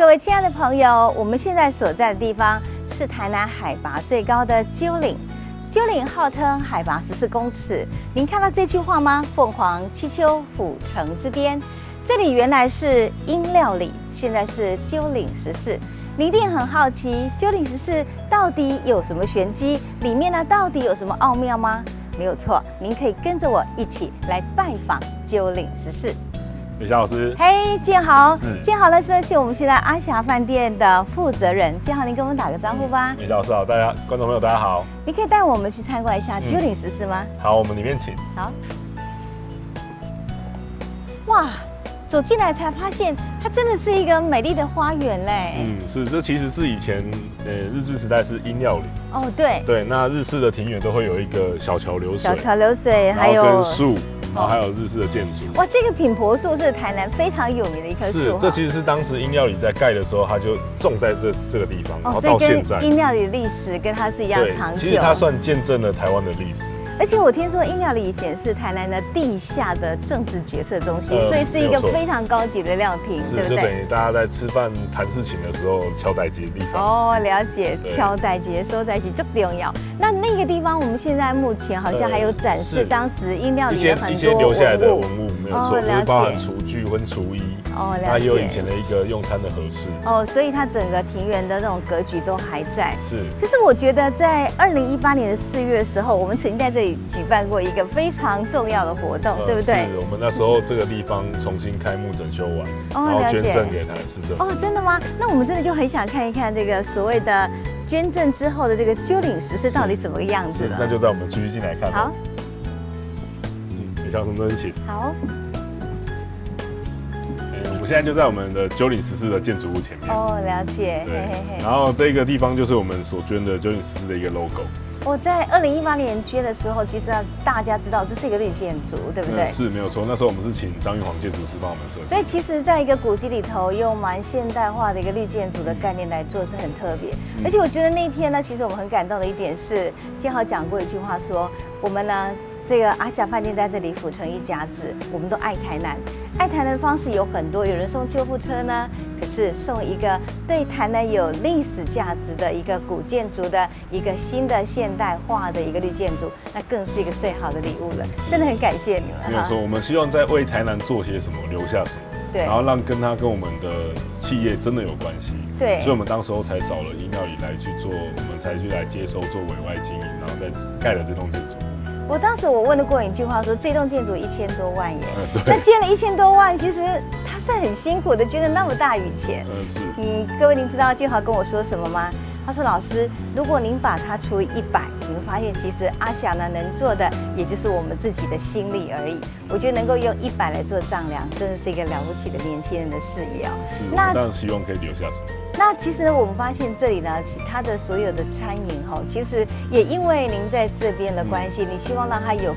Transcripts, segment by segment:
各位亲爱的朋友，我们现在所在的地方是台南海拔最高的鸠岭。鸠岭号称海拔14公尺。您看到这句话吗？凤凰栖秋，阜城之巅。这里原来是英料理，现在是鸠岭食肆。你一定很好奇，鸠岭食肆到底有什么玄机？里面呢到底有什么奥妙吗？没有错，您可以跟着我一起来拜访鸠岭食肆。美霞老师，嘿，建豪，建豪呢是我们现在阿霞饭店的负责人。建豪，您跟我们打个招呼吧。美霞老师好，大家观众朋友大家好。你可以带我们去参观一下鸠岭食肆吗？好，我们里面请。好。哇，走进来才发现，它真的是一个美丽的花园嘞。是，这其实是以前日治时代是英料理。哦，对。对，那日式的庭园都会有一个小桥流水，小桥流水，还有跟树。然后还有日式的建筑。哇，这个品婆树是台南非常有名的一棵树。是，这其实是当时英料理在盖的时候，它就种在这个地方，然后到现在。英料理的历史跟它是一样长久。其实它算见证了台湾的历史。而且我听说英料理以前是台南的地下的政治决策中心，所以是一个非常高级的料亭，对不对？就等于大家在吃饭谈事情的时候敲代机的地方。哦，了解，敲代机收在一起就重要。那个地方，我们现在目前好像还有展示当时英料理的很多一些留下来的文物，没有错，就是包含厨具跟厨艺。哦，了解。它也有以前的一个用餐的盒室。哦，所以它整个庭园的那种格局都还在。是。可是我觉得在2018年的4月的时候，我们曾经在这里举办过一个非常重要的活动，对不对？是我们那时候这个地方重新开幕整修完，然后捐赠给台南市政府。哦，真的吗？那我们真的就很想看一看这个所谓的捐赠之后的这个鸠岭食肆到底什么样子呢？那就在我们继续进来看。好。你想什么请？好。我们现在就在我们的鸠岭食肆的建筑物前面。哦，了解。对。然后这个地方就是我们所捐的鸠岭食肆的一个 logo。我在2018年捐的时候，其实大家知道这是一个绿建筑，对不对？是没有错。那时候我们是请张玉煌建筑师帮我们设计。所以其实，在一个古迹里头，用蛮现代化的一个绿建筑的概念来做，是很特别。而且我觉得那天呢，其实我们很感动的一点是，建豪讲过一句话说，我们呢。这个阿霞饭店在这里府城一甲子，我们都爱台南。爱台南的方式有很多，有人送救护车呢，可是送一个对台南有历史价值的一个古建筑的一个新的现代化的一个绿建筑，那更是一个最好的礼物了。真的很感谢你们。没有错，我们希望在为台南做些什么，留下什么。对，然后让跟我们的企业真的有关系。对，所以我们当时候才找了英料理来去做，我们才去来接收做委外经营，然后再盖了这栋建筑。我当时我问了过一句话说，这栋建筑1000多万元，那建了1000多万，其实它是很辛苦的，捐了那么大笔钱。是。各位您知道建豪跟我说什么吗？他说：“老师，如果您把它除以100，你会发现其实阿霞呢能做的也就是我们自己的心力而已。我觉得能够用100来做丈量，真的是一个了不起的年轻人的事业哦。是，那当然希望可以留下什么。那其实我们发现这里呢，它的所有的餐饮哈，其实也因为您在这边的关系，你希望让它有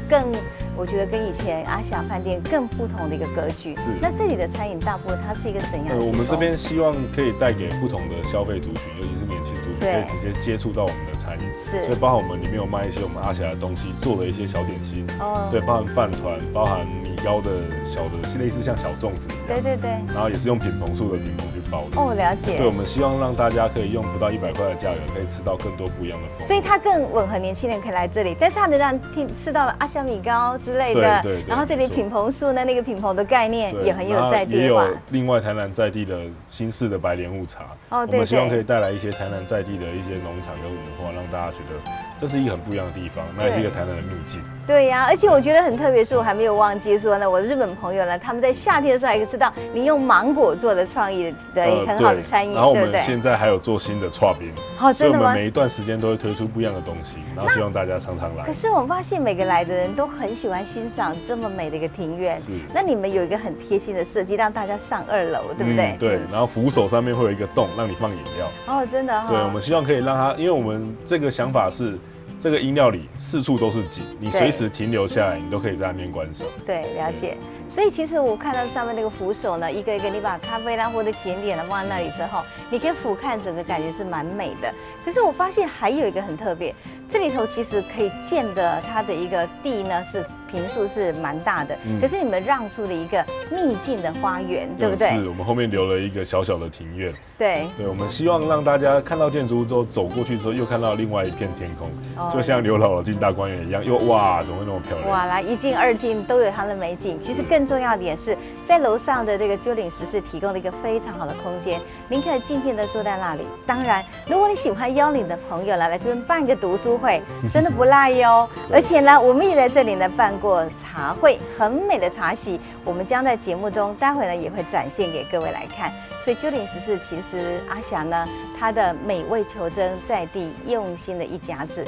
我觉得跟以前阿霞饭店更不同的一个格局。是。那这里的餐饮大部分它是一个怎样的？我们这边希望可以带给不同的消费族群，尤其是年轻族群，可以直接接触到我们的餐饮。是。所以包含我们里面有卖一些我们阿霞的东西，做了一些小点心。哦。对，包含饭团，包含米糕的小的，类似像小粽子一样。对对对。然后也是用品棚树的品棚去包的。哦，了解。对，我们希望让大家可以用不到100块的价格，可以吃到更多不一样的风味。所以它更吻合年轻人可以来这里，但是它能让吃到了阿霞米糕之类的。对。然后这里品棚树呢，那个品棚的概念也很有在地化。也有另外台南在地的新式的白莲雾茶。哦，对。我们希望可以带来一些台南在地的一些农场跟文化，让大家觉得这是一个很不一样的地方，那也是一个台南的秘境。对呀，而且我觉得很特别，是我还没有忘记说呢，我的日本朋友呢，他们在夏天的时候还可以吃到你用芒果做的创意的很好的餐饮，然后我们现在还有做新的剉冰，真的吗？所以我们每一段时间都会推出不一样的东西，然后希望大家常常来。可是我发现每个来的人都很喜欢欣赏这么美的一个庭院，是。那你们有一个很贴心的设计，让大家上2楼，对不对？对，然后扶手上面会有一个洞，让你放饮料。哦，真的。对，我们希望可以让它，因为我们这个想法是。这个英料理四处都是景，你随时停留下来，你都可以在那边观赏。对，了解。所以其实我看到上面那个扶手呢，一个一个，你把咖啡啦或者甜点呢放在那里之后，你可以俯瞰整个感觉是蛮美的。可是我发现还有一个很特别，这里头其实可以建的它的一个地呢是坪数是蛮大的，可是你们让出了一个秘境的花园，对不对？是我们后面留了一个小小的庭院。对，我们希望让大家看到建筑物之后走过去之后，又看到另外一片天空，就像刘姥姥进大观园一样，又哇，怎么会那么漂亮？哇，来一进二进都有它的美景。其实更重要的点是在楼上的这个鸠岭石室提供了一个非常好的空间，您可以静静的坐在那里。当然，如果你喜欢邀你的朋友来这边办个读书会，真的不赖哟。而且呢，我们也在这里呢办过茶会，很美的茶席，我们将在节目中待会呢也会展现给各位来看。所以鸠岭石室其实阿霞呢，她的美味求真，在地用心的一家子。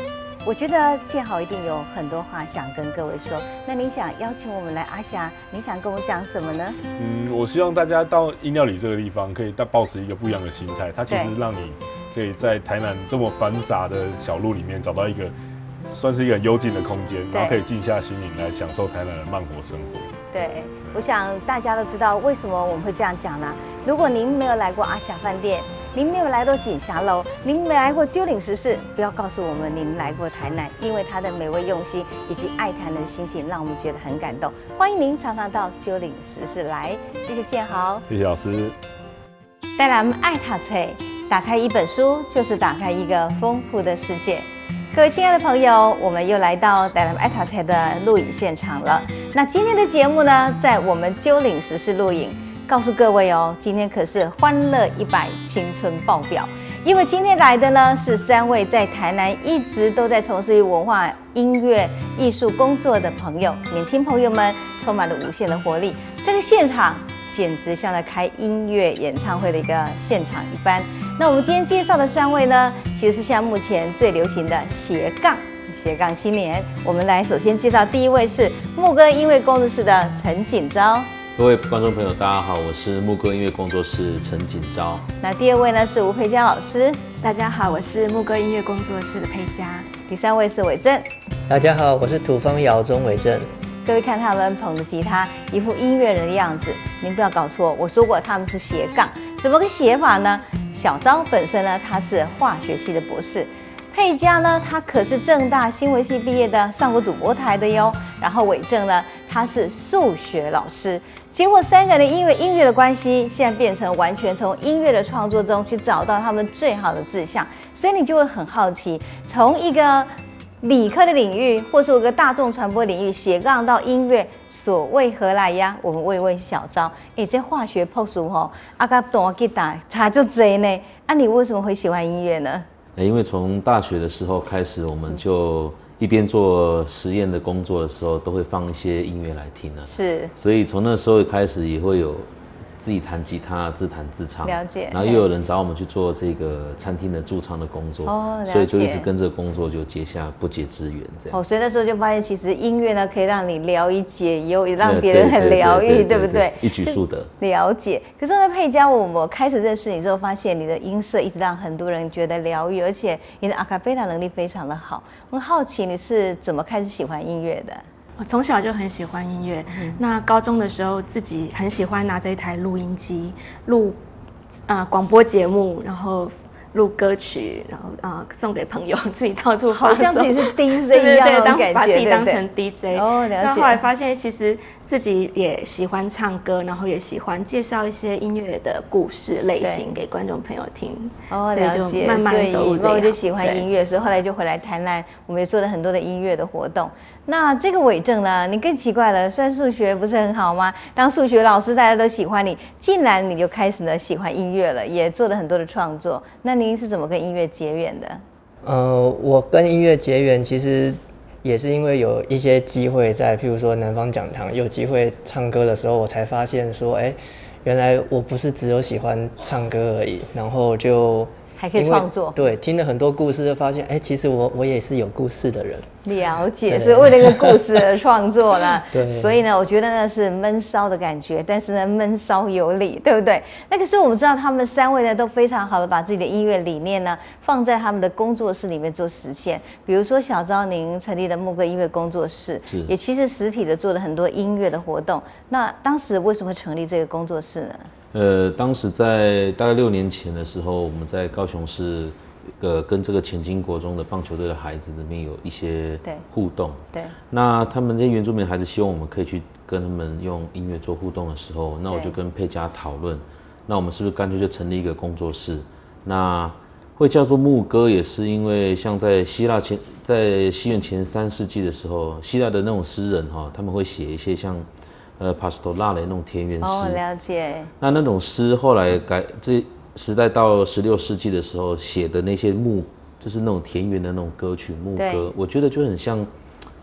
我觉得建豪一定有很多话想跟各位说。那您想邀请我们来阿霞，您想跟我讲什么呢？我希望大家到英料理这个地方，可以抱持一个不一样的心态。它其实让你可以在台南这么繁杂的小路里面找到一个算是一个很幽静的空间，然后可以静下心灵来享受台南的慢活生活。对，我想大家都知道为什么我们会这样讲呢？如果您没有来过阿霞饭店，您没有来过锦霞楼，您没来过鸠岭石室，不要告诉我们您来过台南，因为它的美味用心以及爱台南的心情，让我们觉得很感动。欢迎您常常到鸠岭石室来，谢谢建豪，谢谢老师。带来我们爱读册，打开一本书就是打开一个丰富的世界。各位亲爱的朋友，我们又来到带来我们爱读册的录影现场了。那今天的节目呢，在我们鸠岭石室录影。告诉各位哦，今天可是欢乐100青春爆表，因为今天来的呢是3位在台南一直都在从事于文化、音乐、艺术工作的朋友，年轻朋友们充满了无限的活力。这个现场简直像在开音乐演唱会的一个现场一般。那我们今天介绍的3位呢，其实是现在目前最流行的斜杠青年。我们来首先介绍第一位是牧歌音乐工作室的陈锦昭。各位观众朋友，大家好，我是牧歌音乐工作室陈锦昭。那第2位呢是吴佩佳老师。大家好，我是牧歌音乐工作室的佩佳。第3位是伟正。大家好，我是土方窑中伟正。各位看他们捧着吉他，一副音乐人的样子，您不要搞错，我说过他们是斜杠，怎么个写法呢？小昭本身呢，他是化学系的博士。佩佳呢，他可是政大新闻系毕业的，上过主播台的哟。然后伟正呢，他是数学老师。结果3个人因为音乐的关系，现在变成完全从音乐的创作中去找到他们最好的志向。所以你就会很好奇，从一个理科的领域，或是一个大众传播领域斜杠到音乐，所为何来呀？我们问问小昭。这化学朴素吼，啊个弹吉他差就多呢。啊，你为什么会喜欢音乐呢？因为从大学的时候开始，我们就一边做实验的工作的时候，都会放一些音乐来听啊。是，所以从那时候开始也会有自己弹吉他，自弹自唱。了解。然后又有人找我们去做这个餐厅的驻唱的工作，所以就一直跟这个工作就结下不解之缘这样。所以那时候就发现，其实音乐呢可以让你聊以解忧，也让别人很疗愈，对不对？一举数得。了解。可是呢，佩佳，我开始认识你之后，发现你的音色一直让很多人觉得疗愈，而且你的阿卡贝拉能力非常的好。我很好奇你是怎么开始喜欢音乐的？我从小就很喜欢音乐，那高中的时候自己很喜欢拿着一台录音机录广播节目，然后录歌曲，然后送给朋友，自己到处好像自己是 DJ 一样那种感觉，把自己当成 DJ。哦，了解。那后来发现，其实自己也喜欢唱歌，然后也喜欢介绍一些音乐的故事类型给观众朋友听。哦，了解。所以就慢慢走入这样。我就喜欢音乐，所以后来就回来台南，我们也做了很多的音乐的活动。那这个伟正呢，你更奇怪了，虽然数学不是很好吗？当数学老师大家都喜欢你，竟然你就开始呢喜欢音乐了，也做了很多的创作。那您是怎么跟音乐结缘的？我跟音乐结缘其实也是因为有一些机会在，譬如说南方讲堂有机会唱歌的时候，我才发现说，原来我不是只有喜欢唱歌而已，然后就还可以创作。对，听了很多故事，就发现，其实我也是有故事的人。了解，所以为了一个故事而创作呢。对。所以呢，我觉得那是闷骚的感觉，但是呢，闷骚有理，对不对？那可是我们知道，他们3位呢都非常好的把自己的音乐理念呢放在他们的工作室里面做实现。比如说小昭，您成立了牧歌音乐工作室，也其实实体的做了很多音乐的活动。那当时为什么会成立这个工作室呢？当时在大概6年前的时候，我们在高雄市跟这个前金国中的棒球队的孩子那边有一些互动。对。那他们这些原住民孩子希望我们可以去跟他们用音乐做互动的时候，那我就跟佩佳讨论，那我们是不是干脆就成立一个工作室？那会叫做牧歌，也是因为像在在西元前3世纪的时候，希腊的那种诗人他们会写一些像pastoral的那种田园诗。哦，了解。那种诗后来这时代到16世纪的时候写的那些就是那种田园的那种歌曲牧歌，我觉得就很像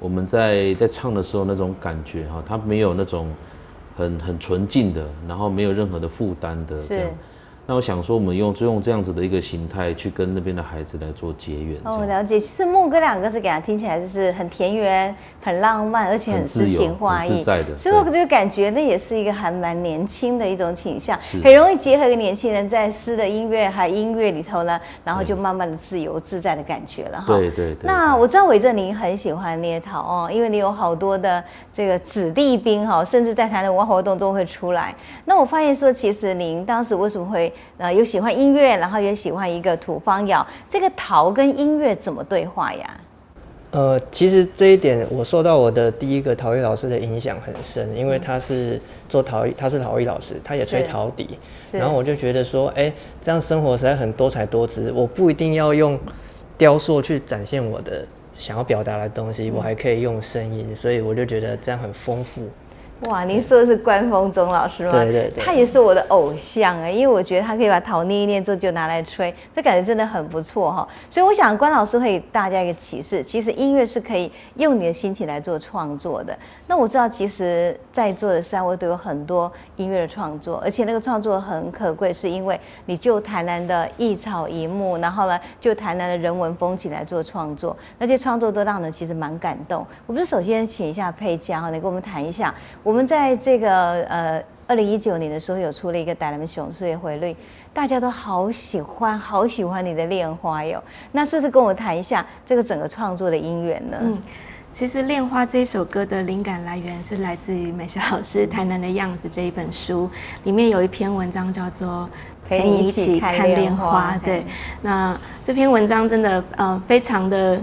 我们在唱的时候那种感觉它没有那种很纯净的，然后没有任何的负担的这样。那我想说，我们用这样子的一个形态去跟那边的孩子来做结缘。哦，了解。其实牧歌2个字给他听起来就是很田园、很浪漫，而且很诗情画意，很自在的。所以我就感觉那也是一个还蛮年轻的一种倾向，很容易结合一个年轻人在诗的音乐还音乐里头呢，然后就慢慢的自由自在的感觉了哈。对。那我知道伟正您很喜欢捏陶哦，因为你有好多的这个子弟兵哈，甚至在台湾的文化活动中会出来。那我发现说，其实您当时为什么会有喜欢音乐，然后也喜欢一个土方窑，这个陶跟音乐怎么对话呀？其实这一点我受到我的第一个陶艺老师的影响很深，因为他是他是陶艺老师，他也吹陶笛，然后我就觉得说，这样生活实在很多彩多姿，我不一定要用雕塑去展现我的想要表达的东西，我还可以用声音，所以我就觉得这样很丰富。哇，您说的是关锋宗老师吗？对，他也是我的偶像因为我觉得他可以把陶捏一捏之后就拿来吹，这感觉真的很不错哈。所以我想关老师会给大家一个启示，其实音乐是可以用你的心情来做创作的。那我知道其实在座的3位都有很多音乐的创作，而且那个创作很可贵，是因为你就台南的一草一木，然后呢就台南的人文风情来做创作，那些创作都让人其实蛮感动。我们首先请一下佩佳你跟我们谈一下。我们在这个2019年的时候有出了一个台南熊岁回绿，大家都好喜欢你的恋花哟。那是不是跟我谈一下这个整个创作的因缘呢？其实《恋花》这首歌的灵感来源是来自于美霞老师《台南的样子》这一本书，里面有一篇文章叫做《陪你一起看恋花》。对，那这篇文章真的非常的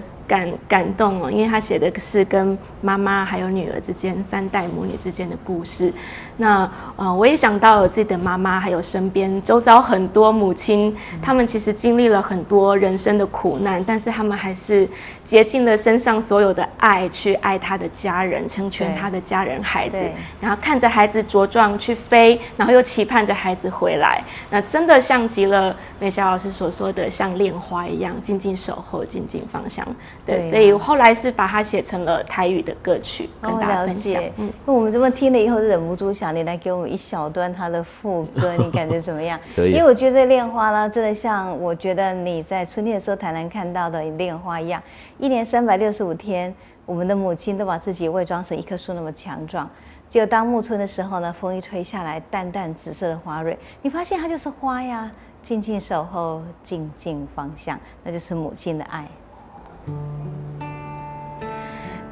感动因为他写的是跟妈妈还有女儿之间3代母女之间的故事。那我也想到我自己的妈妈，还有身边周遭很多母亲，他们其实经历了很多人生的苦难，但是他们还是竭尽了身上所有的爱去爱他的家人，成全他的家人孩子，然后看着孩子茁壮去飞，然后又期盼着孩子回来。那真的像极了美霞老师所说的像恋花一样，静静守候，静静芳香。对，所以我后来是把它写成了台语的歌曲跟大家分享。那我们这么听了以后忍不住想你来给我们一小段它的副歌，你感觉怎么样？可以。因为我觉得恋花呢，真的像我觉得你在春天的时候台南看到的恋花一样，一年365天，我们的母亲都把自己伪装成一棵树那么强壮。结果当暮春的时候呢，风一吹下来，淡淡紫色的花蕊，你发现它就是花呀，静静守候，静静芳香，那就是母亲的爱。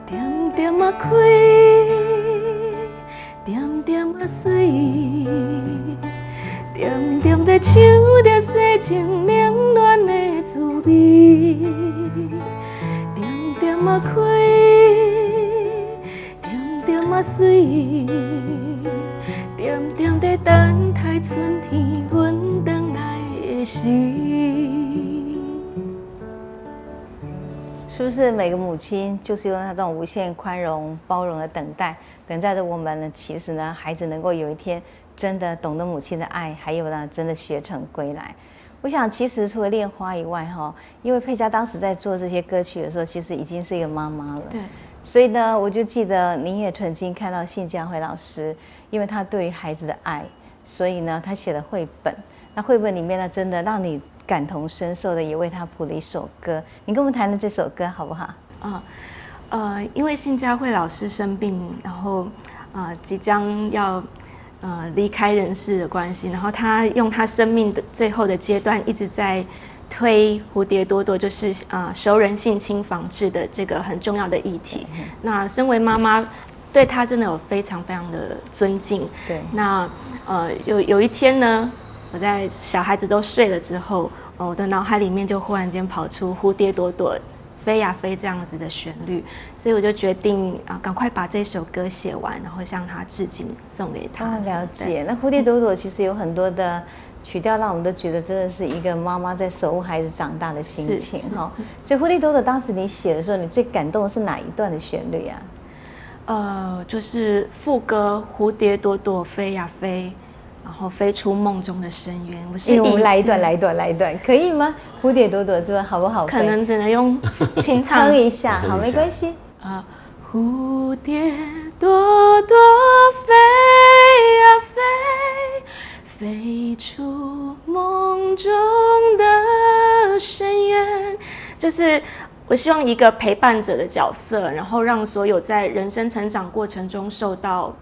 点点啊开，点点啊水，点点在唱着世情冷暖的滋味。点点啊开，点点啊水，点点在等待春天阮回来的时。是不是每个母亲就是用她这种无限宽容、包容的等待着我们呢？其实呢，孩子能够有一天真的懂得母亲的爱，还有呢，真的学成归来。我想，其实除了恋花以外，因为佩佳当时在做这些歌曲的时候，其实已经是一个妈妈了。对。所以呢，我就记得您也曾经看到信佳慧老师，因为她对于孩子的爱，所以呢，她写了绘本。那绘本里面呢，真的让你感同身受的，也为他谱了一首歌。你跟我们谈谈这首歌好不好？因为信佳慧老师生病，然后即将要离开人世的关系，然后他用他生命的最后的阶段，一直在推蝴蝶朵朵，就是熟人性侵防治的这个很重要的议题。那身为妈妈，对他真的有非常非常的尊敬。对。那有一天呢，我在小孩子都睡了之后，我的脑海里面就忽然间跑出蝴蝶朵朵飞呀飞这样子的旋律，所以我就决定赶快把这首歌写完，然后向他致敬，送给他。了解。那蝴蝶朵朵其实有很多的曲调，让我们都觉得真的是一个妈妈在守护孩子长大的心情哈。所以蝴蝶朵朵当时你写的时候，你最感动的是哪一段的旋律啊？就是副歌蝴蝶朵朵飞呀飞，然后飞出梦中的深渊。我们来一段，可以吗？蝴蝶朵朵这好不好？可能只能用清唱哼一下，好，没关系。蝴蝶朵朵飞呀飞，飞出梦中的深渊。就是我希望一个陪伴者的角色，然后让所有在人生成长过程中受到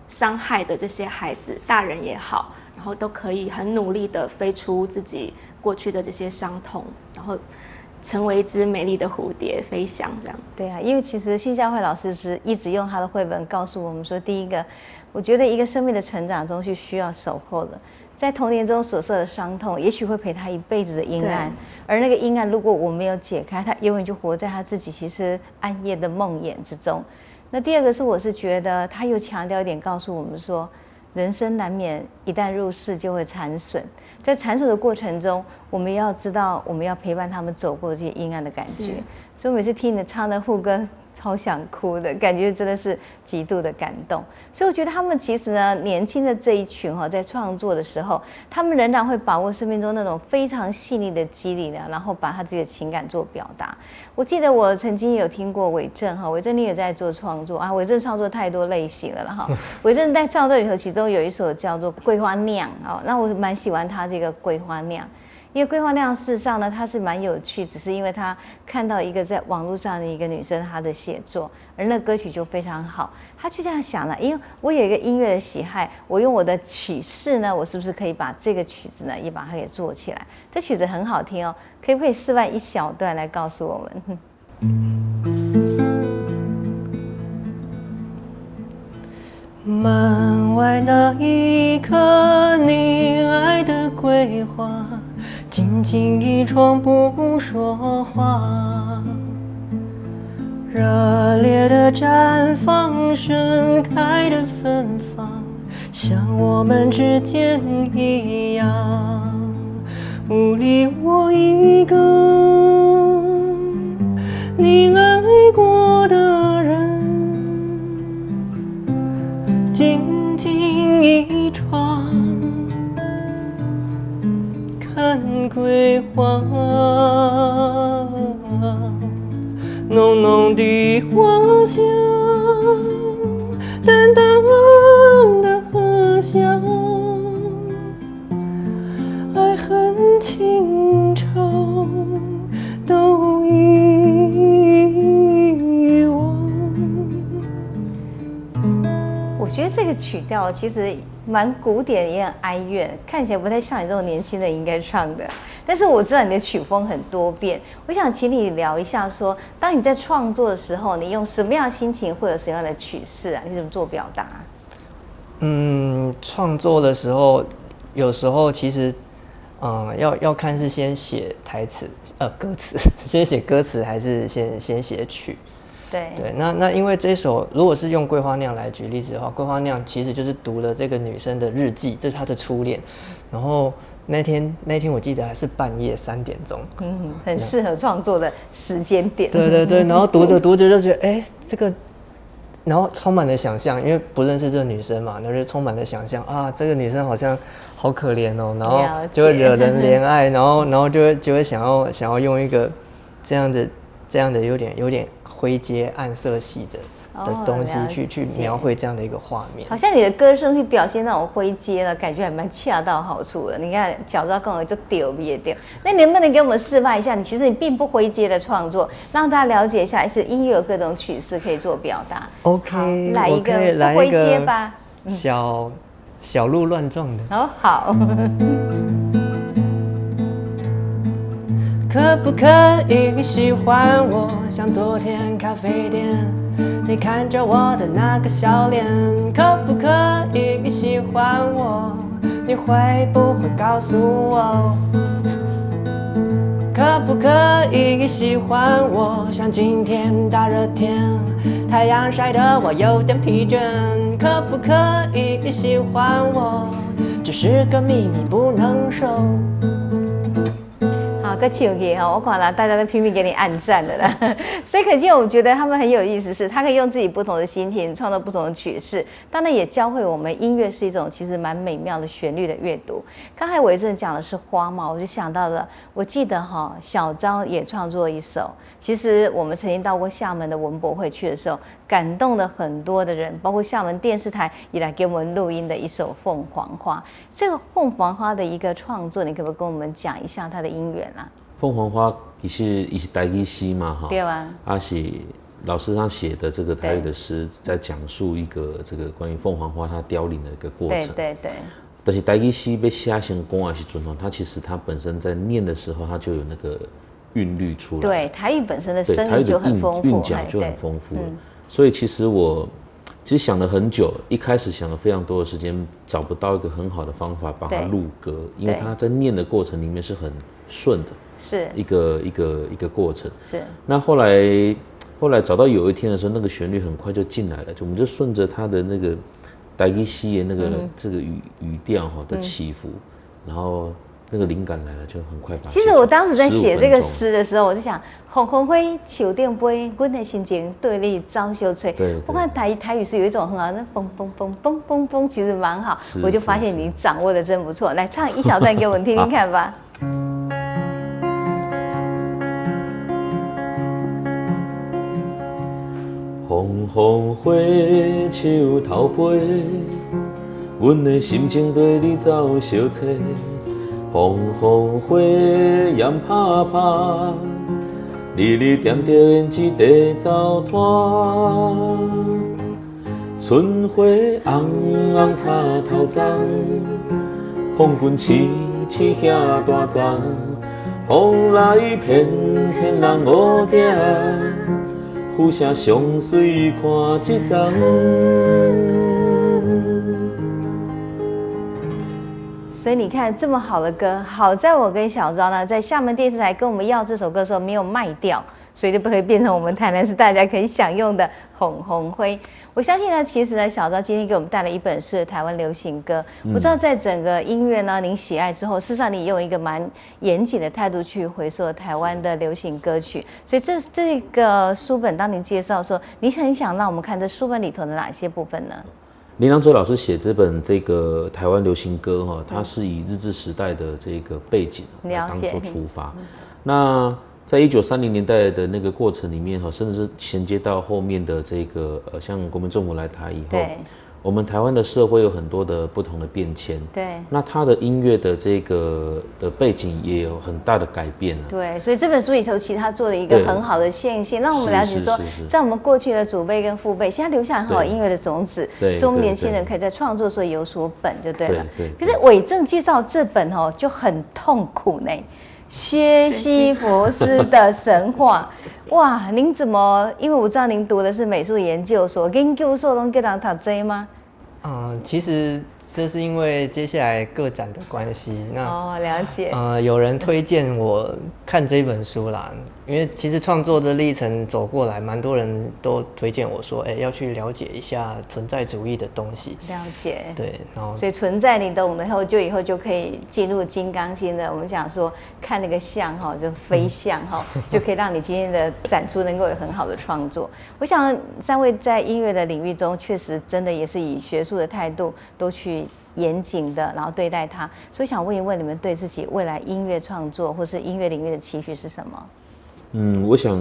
伤害的这些孩子，大人也好，然后都可以很努力的飞出自己过去的这些伤痛，然后成为一只美丽的蝴蝶飞翔这样子。对啊，因为其实信佳慧老师是一直用他的绘本告诉我们说，第一个，我觉得一个生命的成长中是需要守候的，在童年中所受的伤痛，也许会陪他一辈子的阴暗，而那个阴暗如果我没有解开，他永远就活在他自己其实暗夜的梦魇之中。那第二个是，我是觉得他又强调一点，告诉我们说，人生难免一旦入世就会残损，在残损的过程中，我们要知道，我们要陪伴他们走过这些阴暗的感觉。所以我每次听你唱的副歌，超想哭的感觉，真的是极度的感动。所以我觉得他们其实呢，年轻的这一群在创作的时候，他们仍然会把握生命中那种非常细腻的肌理呢，然后把他自己的情感做表达。我记得我曾经有听过伟正你也在做创作啊，伟正创作太多类型了哈。伟正在创作里头，其中有一首叫做《桂花酿》那我蛮喜欢他这个《桂花酿》。因为桂花酿事实上呢，它是蛮有趣，只是因为他看到一个在网络上的一个女生她的写作，而那歌曲就非常好，他就这样想了，因为我有一个音乐的喜爱，我用我的曲式呢，我是不是可以把这个曲子呢也把它给做起来？这曲子很好听可不可以示范一小段来告诉我们？门外那一棵你爱的桂花，静静一窗不说话，热烈的绽放，盛开的芬芳，像我们之间一样。无理我一个你爱过的人，静静一窗看桂花，浓浓的花香，淡淡的荷香，爱恨情仇都遗忘。我觉得这个曲调其实蛮古典，也很哀怨，看起来不太像你这种年轻人应该唱的。但是我知道你的曲风很多变，我想请你聊一下说，当你在创作的时候，你用什么样的心情，会有什么样的曲式啊？你怎么做表达？创作的时候，有时候其实，要看是先写台词，歌词，先写歌词还是先写曲。对，那因为这首如果是用桂花酿来举例子的话，桂花酿其实就是读了这个女生的日记，这是她的初恋。然后那天我记得还是半夜3点钟，很适合创作的时间点。对，然后读着就觉得，这个，然后充满了想象，因为不认识这个女生嘛，然后就充满了想象啊，这个女生好像好可怜哦，然后就会惹人怜爱，然后就会想要用一个这样的有点灰阶暗色系的东西去描绘这样的一个画面，好像你的歌声去表现那种灰阶了，感觉还蛮恰到好处的。你看脚抓跟我就丢也丢，那你能不能给我们示范一下？其实你并不灰阶的创作，让大家了解一下，是音乐有各种曲式可以做表达。OK， 来一个不灰阶吧，小鹿乱撞的。好。可不可以你喜欢我，像昨天咖啡店你看着我的那个笑脸？可不可以你喜欢我，你会不会告诉我？可不可以喜欢我？像今天大热天，太阳晒得我有点疲倦。可不可以喜欢我？这是个秘密，不能说。好，个球给哈，我看了大家都拼命给你按赞了啦，所以可见我觉得他们很有意思，是他可以用自己不同的心情创造不同的曲式，当然也教会我们音乐是一种其实蛮美妙的旋律的阅读。刚才伟正讲的是花嘛，我就想到了，我记得哈，小昭也创作一首，其实我们曾经到过厦门的文博会去的时候，感动了很多的人，包括厦门电视台也来给我们录音的一首《凤凰花》。这个凤凰花的一个创作，你可不可以跟我们讲一下它的因缘啊？凤凰花也是台语诗嘛，哈，对啊，是老师他写的这个台语的诗，在讲述一个这个关于凤凰花它凋零的一个过程。对。但是台语诗被写成歌的时候，它其实它本身在念的时候，它就有那个韵律出来。对，台语本身的声音就很丰富，韵脚就很丰富了。所以其实我想了很久，一开始想了非常多的时间，找不到一个很好的方法把它录歌，因为它在念的过程里面是很顺的，是一个过程。是。那后来找到有一天的时候，那个旋律很快就进来了，我们就顺着它的那个台语诗的那个这个语调的起伏，然后那个灵感来了，就很快把。其实我当时在写这个诗的时候，我就想，红红灰树顶飞，阮的心情对你朝夕吹。对。我看台语是有一种很好，那嘣嘣嘣嘣嘣嘣，其实蛮好。我就发现你掌握的真不错，来唱一小段给我们听听看吧。风风花树头飞，阮的心情对你朝夕吹。风风花烟拍拍，日日点着胭脂地走拖。春花红红插头鬃，风棍刺刺遐大丛，风来片片人乌定。浮城上水看一丛。所以你看这么好的歌，好在我跟小昭呢，在厦门电视台跟我们要这首歌的时候没有卖掉，所以就不可以变成我们台南市大家可以享用的红红灰。我相信呢，其实呢，小昭今天给我们带了一本是台湾流行歌。我知道在整个音乐呢，您喜爱之后，事实上你用一个蛮严谨的态度去回溯台湾的流行歌曲。所以这个书本，当您介绍的时候，你很想让我们看这书本里头的哪些部分呢？林良洲老师写这本这个台湾流行歌哈，它是以日治时代的这个背景当作出发。那在1930年代的那个过程里面哈，甚至是衔接到后面的这个像国民政府来台以后，我们台湾的社会有很多的不同的变迁。对，那它的音乐的这个的背景也有很大的改变了。对，所以这本书里头其实它做了一个很好的线性，让我们了解说，在我们过去的祖辈跟父辈，现在留下很好音乐的种子，所以我们年轻人可以在创作的时候有所本就对了。可是伟正介绍这本就很痛苦呢。薛西弗斯的神话，哇！您怎么？因为我知道您读的是美术研究所，研究所能给人读这吗？其实这是因为接下来个展的关系。那了解。有人推荐我看这本书啦，因为其实创作的历程走过来，蛮多人都推荐我说，要去了解一下存在主义的东西。了解。对，然后所以存在你懂了后，以后就可以进入金刚心的。我们讲说看那个像就飞象就可以让你今天的展出能够有很好的创作。我想三位在音乐的领域中，确实真的也是以学术的态度都去严谨的，然后对待它。所以想问一问你们对自己未来音乐创作或是音乐领域的期许是什么？我想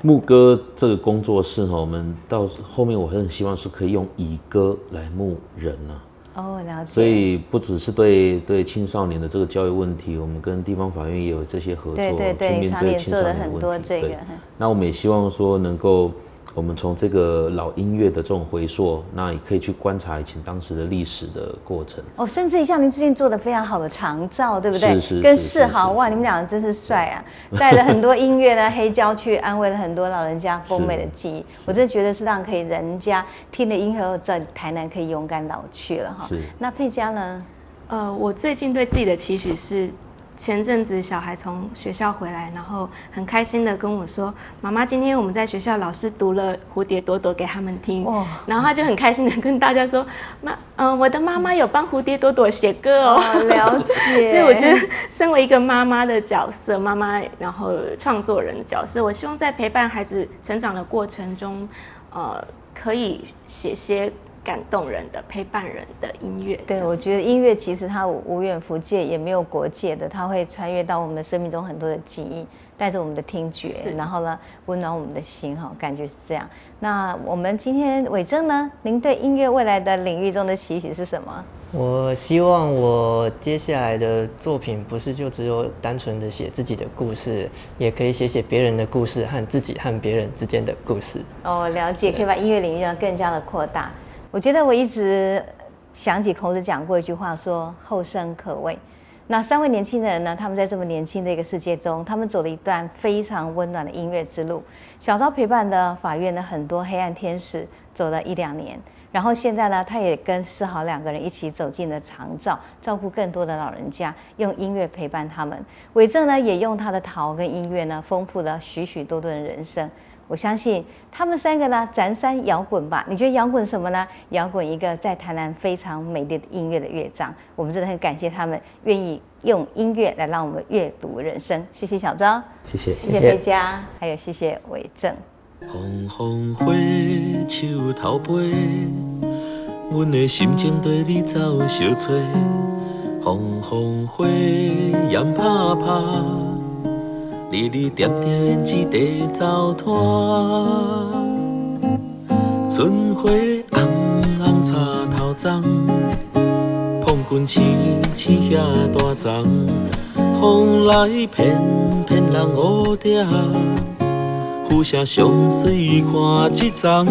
牧歌这个工作室我们到后面我很希望是可以用以歌来牧人了解。所以不只是对青少年的这个教育问题，我们跟地方法院也有这些合作，对，去面对青少年的问题。那我们也希望说能够。我们从这个老音乐的这种回溯，那也可以去观察以前当时的历史的过程。甚至像您最近做的非常好的长照，对不对？是跟世豪，哇，你们两个真是帅啊！带了很多音乐呢，黑胶去安慰了很多老人家丰美的记忆。我真的觉得是让可以人家听了音乐后，在台南可以勇敢老去了哈。那佩嘉呢？我最近对自己的期许是。前阵子小孩从学校回来，然后很开心的跟我说：“妈妈，今天我们在学校老师读了《蝴蝶朵朵》给他们听。”然后他就很开心的跟大家说：“我的妈妈有帮蝴蝶朵朵写歌哦。”了解。所以我觉得，身为一个妈妈的角色，妈妈然后创作人的角色，我希望在陪伴孩子成长的过程中，可以写些感动人的、陪伴人的音乐。对，我觉得音乐其实它无远弗届，也没有国界的，它会穿越到我们的生命中很多的记忆，带着我们的听觉，然后呢，温暖我们的心哈，感觉是这样。那我们今天瑋正呢，您对音乐未来的领域中的期许是什么？我希望我接下来的作品不是就只有单纯的写自己的故事，也可以写别人的故事和自己和别人之间的故事。了解，可以把音乐领域呢更加的扩大。我觉得我一直想起孔子讲过一句话，说后生可畏。那3位年轻人呢，他们在这么年轻的一个世界中，他们走了一段非常温暖的音乐之路。小昭陪伴的法院的很多黑暗天使走了1-2年，然后现在呢，他也跟世豪2个人一起走进了长照，照顾更多的老人家，用音乐陪伴他们。瑋正呢，也用他的陶跟音乐呢，丰富了许许多多的人生。我相信他们3个呢，展山摇滚吧。你觉得摇滚什么呢？摇滚一个在台南非常美丽的音乐的乐章。我们真的很感谢他们愿意用音乐来让我们阅读人生。谢谢小昭，谢谢，谢谢飞嘉，还有谢谢瑋正。风风花，树头飞，阮的心情对你走相找。风风花，烟拍拍。日日点点一地走拖，春花红红插头丛，碰棍青青遐大丛，风来片片人乌蝶，浮城上水看一丛。